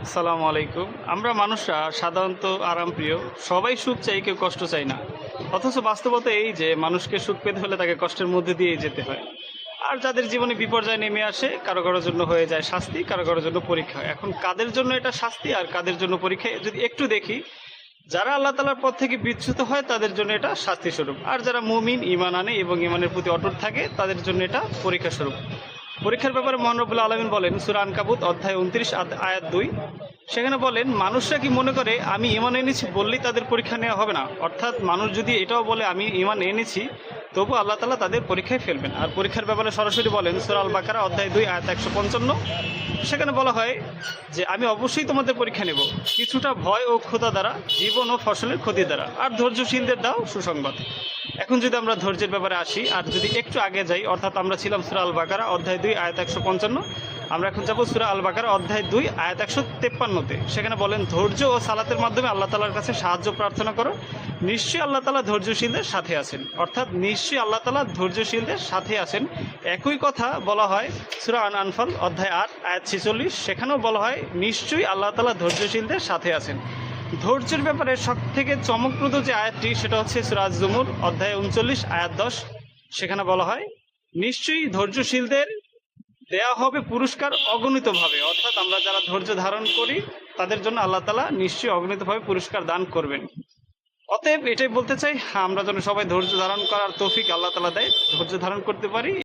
আসসালামু আলাইকুম। আমরা মানুষরা সাধারণত আরামপ্রিয়। সবাই সুখ চাই, কেউ কষ্ট চাই না। অথচ বাস্তবতা এই যে মানুষকে সুখ পেতে হলে তাকে কষ্টের মধ্যে দিয়েই যেতে হয়। আর যাদের জীবনে বিপর্যয় নেমে আসে, কারো কারোর জন্য হয়ে যায় শাস্তি, কারো কারোর জন্য পরীক্ষা। এখন কাদের জন্য এটা শাস্তি আর কাদের জন্য পরীক্ষা যদি একটু দেখি, যারা আল্লাহ তাআলার পথ থেকে বিচ্যুত হয় তাদের জন্য এটা শাস্তি স্বরূপ। আর যারা মুমিন, ঈমান আনে এবং ঈমানের প্রতি অটুট থাকে তাদের জন্য এটা পরীক্ষা স্বরূপ। পরীক্ষার ব্যাপারে মহান রব্বুল আলামিন বলেন সূরা আনকাবুত অধ্যায় 29 আয়াত 2, সেখানে বলেন মানুষরা কি মনে করে আমি ঈমান এনেছি বললেই তাদের পরীক্ষা নেওয়া হবে না। অর্থাৎ মানুষ যদি এটাও বলে আমি ঈমান এনেছি, তবু আল্লাহ তাআলা তাদের পরীক্ষায় ফেলবেন। আর পরীক্ষার ব্যাপারে সরাসরি বলেন সূরা আল বাকারা অধ্যায় 2 আয়াত 155, সেখানে বলা হয় যে আমি অবশ্যই তোমাদের পরীক্ষা নেব, কিছুটা ভয় ও ক্ষুধা দ্বারা, জীবন ও ফসলের ক্ষতি দ্বারা, আর ধৈর্যশীলদের দাও সুসংবাদ। এখন যদি আমরা ধৈর্যের ব্যাপারে আসি আর যদি একটু আগে যাই, অর্থাৎ আমরা ছিলাম সূরা আল বাকারা অধ্যায় 2 আয়াত 155, আমরা এখন যাবো সূরা আল বাকারা অধ্যায় 2 আয়াত 153-তে। সেখানে বলেন ধৈর্য ও সালাতের মাধ্যমে আল্লাহ তাআলার কাছে সাহায্য প্রার্থনা করো, নিশ্চয়ই আল্লাহ তাআলা ধৈর্যশীলদের সাথে আছেন। অর্থাৎ নিশ্চয়ই আল্লাহ তাআলা ধৈর্যশীলদের সাথে আছেন। একই কথা বলা হয় সূরা আনফাল অধ্যায় 8 আয়াত 46, সেখানেও বলা হয় নিশ্চয়ই আল্লাহ তাআলা ধৈর্যশীলদের সাথে আছেন। ধৈর্যের ব্যাপারে সব থেকে চমকপ্রদ যে আয়াতটি সেটা হচ্ছে সূরা আজ-জুমুর অধ্যায় 39 আয়াত 10, সেখানে বলা হয় নিশ্চয়ই ধৈর্যশীলদের দেয়া হবে পুরস্কার অগণিতভাবে। অর্থাৎ আমরা যারা ধৈর্য ধারণ করি তাদের জন্য আল্লাহ তাআলা নিশ্চয়ই অগণিতভাবে পুরস্কার দান করবেন। অতএব এটাই বলতে চাই, আমরা যেন সবাই ধৈর্য ধারণ করার তৌফিক আল্লাহ তাআলা দেয়, ধৈর্য ধারণ করতে পারি।